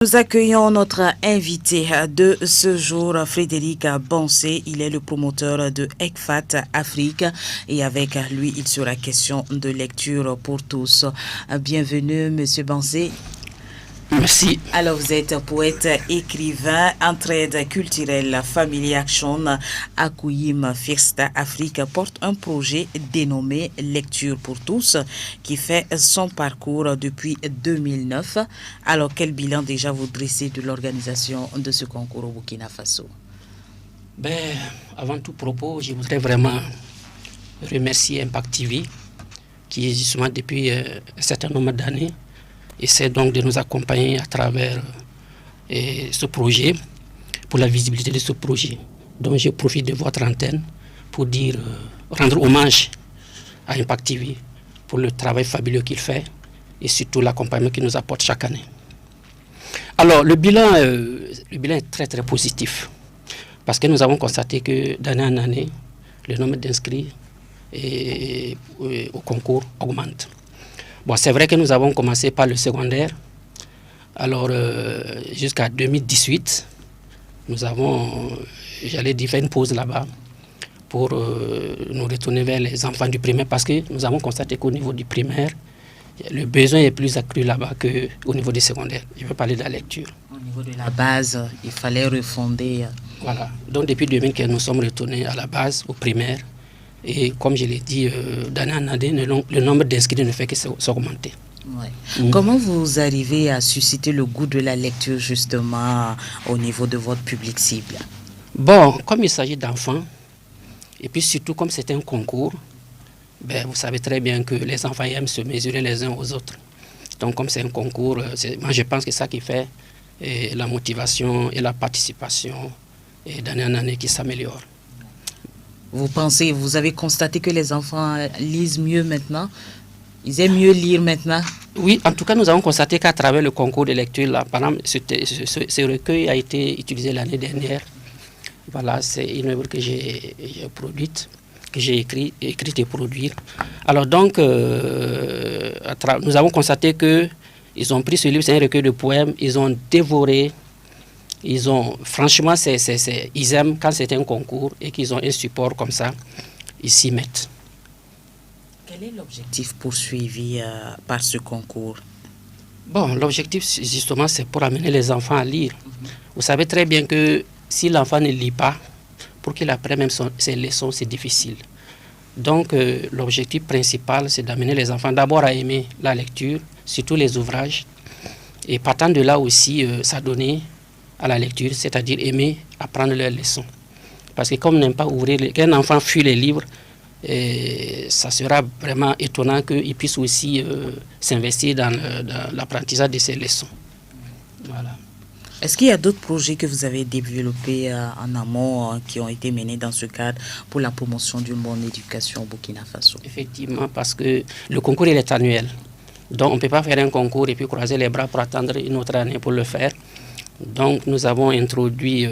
Nous accueillons notre invité de ce jour, Frédéric Bansé. Il est le promoteur de ECFAT Afrique et avec lui, il sera question de lecture pour tous. Bienvenue, Monsieur Bansé. Merci. Alors, vous êtes poète, écrivain, entraide culturelle, Family Action, Akouim Fiesta Afrique porte un projet dénommé Lecture pour tous qui fait son parcours depuis 2009. Alors, quel bilan déjà vous dressez de l'organisation de ce concours au Burkina Faso? Avant tout propos, je voudrais vraiment remercier Impact TV qui, justement, depuis un certain nombre d'années, essaie donc de nous accompagner à travers ce projet, pour la visibilité de ce projet. Donc je profite de votre antenne pour dire, rendre hommage à Impact TV pour le travail fabuleux qu'il fait et surtout l'accompagnement qu'il nous apporte chaque année. Alors le bilan est très très positif parce que nous avons constaté que d'année en année, le nombre d'inscrits au concours augmente. Bon, c'est vrai que nous avons commencé par le secondaire. Alors, jusqu'à 2018, nous avons, j'allais dire, fait une pause là-bas pour nous retourner vers les enfants du primaire parce que nous avons constaté qu'au niveau du primaire, le besoin est plus accru là-bas qu'au niveau du secondaire. Je veux parler de la lecture. Au niveau de la base, il fallait refonder. Voilà. Donc, depuis 2000 que nous sommes retournés à la base, au primaire. Et comme je l'ai dit, d'année en année, le nombre d'inscrits ne fait que s'augmenter. Ouais. Comment vous arrivez à susciter le goût de la lecture justement au niveau de votre public cible? Bon, comme il s'agit d'enfants, et puis surtout comme c'est un concours, vous savez très bien que les enfants aiment se mesurer les uns aux autres. Donc comme c'est un concours, moi je pense que c'est ça qui fait la motivation et la participation d'année en année qui s'améliore. Vous avez constaté que les enfants lisent mieux maintenant? Ils aiment mieux lire maintenant? Oui, en tout cas, nous avons constaté qu'à travers le concours de lecture, là, par exemple, ce recueil a été utilisé l'année dernière. Voilà, c'est une œuvre que j'ai produite, que j'ai écrite et produite. Alors donc, nous avons constaté qu'ils ont pris ce livre, c'est un recueil de poèmes, ils ont dévoré. Franchement, ils aiment quand c'est un concours et qu'ils ont un support comme ça, ils s'y mettent. Quel est l'objectif poursuivi par ce concours? Bon, l'objectif, justement, c'est pour amener les enfants à lire. Vous savez très bien que si l'enfant ne lit pas, pour qu'il apprenne même ses leçons, c'est difficile. Donc, l'objectif principal, c'est d'amener les enfants d'abord à aimer la lecture, surtout les ouvrages, et partant de là aussi, s'adonner à la lecture, c'est-à-dire aimer apprendre leurs leçons. Parce que comme on n'aime pas ouvrir, qu'un enfant fuit les livres, ça sera vraiment étonnant qu'il puisse aussi s'investir dans l'apprentissage de ses leçons. Voilà. Est-ce qu'il y a d'autres projets que vous avez développés en amont qui ont été menés dans ce cadre pour la promotion d'une bonne éducation au Burkina Faso? Effectivement, parce que le concours il est annuel. Donc on ne peut pas faire un concours et puis croiser les bras pour attendre une autre année pour le faire. Donc nous avons introduit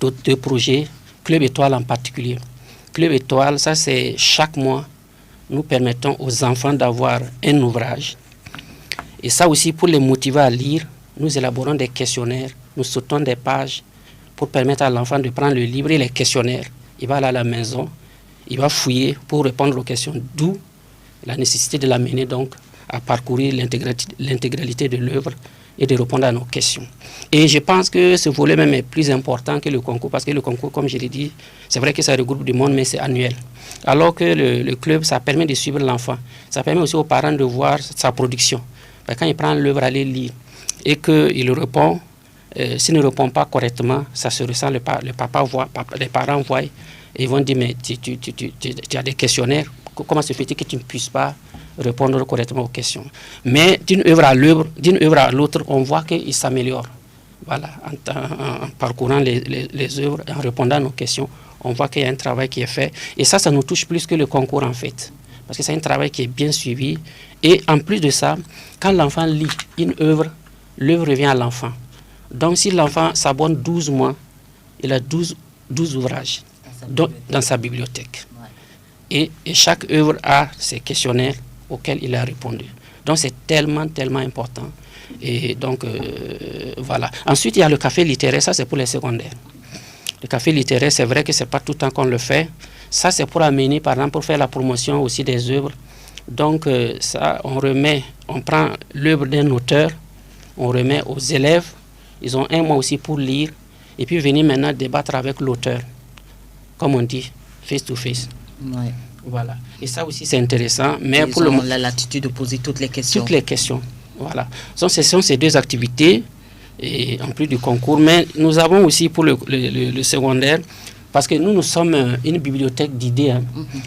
deux projets, Club Étoile en particulier. Club Étoile, ça c'est chaque mois, nous permettons aux enfants d'avoir un ouvrage. Et ça aussi, pour les motiver à lire, nous élaborons des questionnaires, nous sautons des pages pour permettre à l'enfant de prendre le livre et les questionnaires. Il va aller à la maison, il va fouiller pour répondre aux questions, d'où la nécessité de l'amener donc à parcourir l'intégralité de l'œuvre et de répondre à nos questions. Et je pense que ce volet même est plus important que le concours, parce que le concours, comme je l'ai dit, c'est vrai que ça regroupe du monde, mais c'est annuel. Alors que le club, ça permet de suivre l'enfant. Ça permet aussi aux parents de voir sa production. Quand il prend l'œuvre à lire et qu'il répond, s'il ne répond pas correctement, ça se ressent, les parents voient, et ils vont dire, mais tu as des questionnaires, comment se fait-il que tu ne puisses pas répondre correctement aux questions? Mais d'une œuvre à l'autre, on voit qu'il s'améliore. Voilà, en parcourant les œuvres, en répondant à nos questions, on voit qu'il y a un travail qui est fait. Et ça nous touche plus que le concours en fait. Parce que c'est un travail qui est bien suivi. Et en plus de ça, quand l'enfant lit une œuvre, l'œuvre revient à l'enfant. Donc si l'enfant s'abonne 12 mois, il a 12 ouvrages dans sa bibliothèque. Ouais. Et chaque œuvre a ses questionnaires auxquels il a répondu. Donc c'est tellement important. Et donc, voilà. Ensuite, il y a le café littéraire, ça c'est pour les secondaires. Le café littéraire, c'est vrai que c'est pas tout le temps qu'on le fait. Ça, c'est pour amener, par exemple, pour faire la promotion aussi des œuvres. Donc, ça, on prend l'œuvre d'un auteur, on remet aux élèves. Ils ont un mois aussi pour lire. Et puis venir maintenant débattre avec l'auteur. Comme on dit, face to face. Ouais. Voilà. Et ça aussi, c'est intéressant. Mais ils ont la latitude de poser toutes les questions. Toutes les questions. Voilà. Donc, ce sont ces deux activités, et en plus du concours. Mais nous avons aussi pour le secondaire, parce que nous sommes une bibliothèque d'idées. Hein,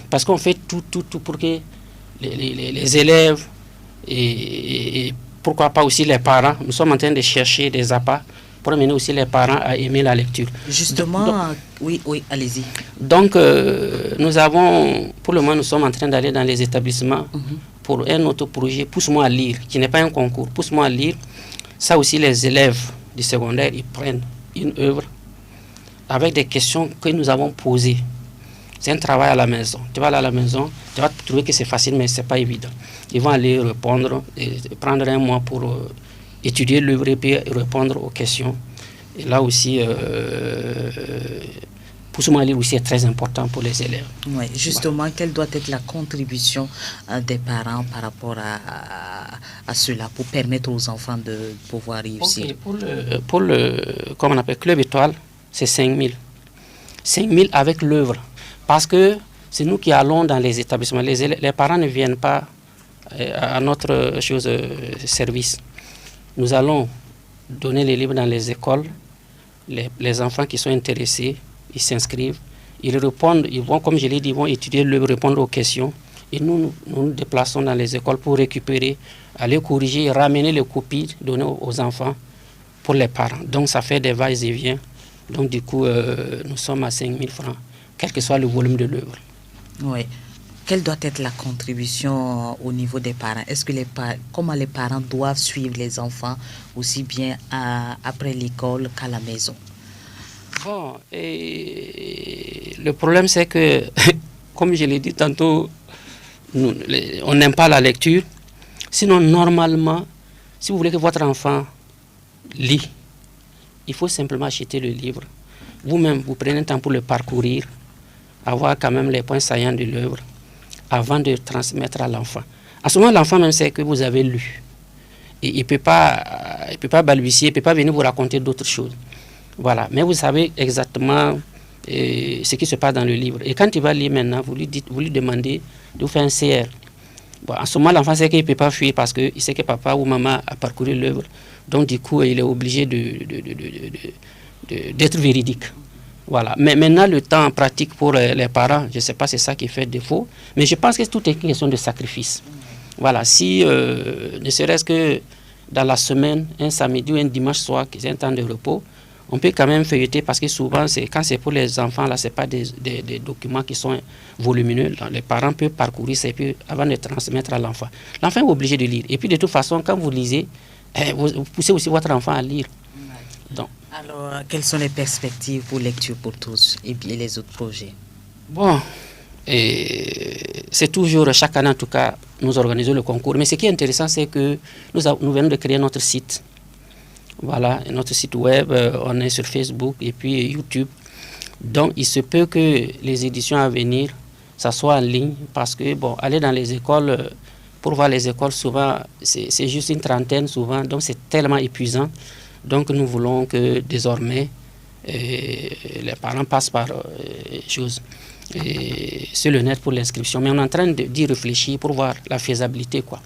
parce qu'on fait tout pour que les élèves et pourquoi pas aussi les parents, nous sommes en train de chercher des appâts pour amener aussi les parents à aimer la lecture. Justement, oui, allez-y. Donc, nous avons, pour le moment, nous sommes en train d'aller dans les établissements pour un autre projet, Pousse-moi à lire, qui n'est pas un concours, Pousse-moi à lire. Ça aussi, les élèves du secondaire, ils prennent une œuvre avec des questions que nous avons posées. C'est un travail à la maison. Tu vas aller à la maison, tu vas trouver que c'est facile, mais ce n'est pas évident. Ils vont aller répondre, et prendre un mois pour étudier l'œuvre et puis répondre aux questions. Et là aussi, Pousse-moi à lire aussi est très important pour les élèves. Oui, justement, quelle doit être la contribution des parents par rapport à cela pour permettre aux enfants de pouvoir réussir? Okay. Pour le comme on appelle Club Étoile, c'est 5 000. 5 000 avec l'œuvre. Parce que c'est nous qui allons dans les établissements. Les parents ne viennent pas à notre service. Nous allons donner les livres dans les écoles. Les enfants qui sont intéressés, ils s'inscrivent. Ils répondent, ils vont, comme je l'ai dit, ils vont étudier l'œuvre, répondre aux questions. Et nous nous déplaçons dans les écoles pour récupérer, aller corriger, ramener les copies, donner aux enfants pour les parents. Donc ça fait des va-et-vient. Donc du coup, nous sommes à 5 000 francs, quel que soit le volume de l'œuvre. Oui. Quelle doit être la contribution au niveau des parents? Est-ce que comment les parents doivent suivre les enfants aussi bien après l'école qu'à la maison? Bon, et le problème c'est que, comme je l'ai dit tantôt, on n'aime pas la lecture. Sinon, normalement, si vous voulez que votre enfant lit, il faut simplement acheter le livre. Vous-même, vous prenez un temps pour le parcourir, avoir quand même les points saillants de l'œuvre, avant de transmettre à l'enfant. À ce moment, l'enfant même sait que vous avez lu. Et il ne peut pas balbutier, il ne peut pas venir vous raconter d'autres choses. Voilà. Mais vous savez exactement ce qui se passe dans le livre. Et quand il va lire maintenant, vous lui demandez de vous faire un CR. Bon, en ce moment, l'enfant sait qu'il ne peut pas fuir parce qu'il sait que papa ou maman a parcouru l'œuvre. Donc, du coup, il est obligé d'être véridique. Voilà. Mais maintenant, le temps pratique pour les parents, je ne sais pas, c'est ça qui fait défaut. Mais je pense que tout est une question de sacrifice. Voilà. Si, ne serait-ce que dans la semaine, un samedi ou un dimanche soir, qui est un temps de repos, on peut quand même feuilleter parce que souvent, quand c'est pour les enfants, là, ce n'est pas des documents qui sont volumineux. Les parents peuvent parcourir ça et puis avant de transmettre à l'enfant. L'enfant est obligé de lire. Et puis, de toute façon, quand vous lisez, vous poussez aussi votre enfant à lire. Donc, alors, quelles sont les perspectives pour Lecture pour tous et bien les autres projets? Bon, c'est toujours, chaque année en tout cas, nous organisons le concours. Mais ce qui est intéressant, c'est que nous venons de créer notre site. Voilà, notre site web, on est sur Facebook et puis YouTube. Donc, il se peut que les éditions à venir, ça soit en ligne parce que, bon, aller dans les écoles, pour voir les écoles, souvent, c'est juste une trentaine, souvent, donc c'est tellement épuisant. Donc, nous voulons que désormais, les parents passent par sur le net pour l'inscription. Mais on est en train d'y réfléchir pour voir la faisabilité, quoi.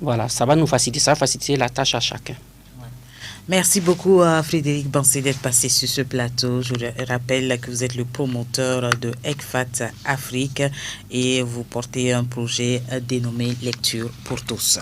Voilà, ça va nous faciliter, ça va faciliter la tâche à chacun. Merci beaucoup à Frédéric Bansé d'être passé sur ce plateau. Je rappelle que vous êtes le promoteur de ECFAT Afrique et vous portez un projet dénommé Lecture pour tous.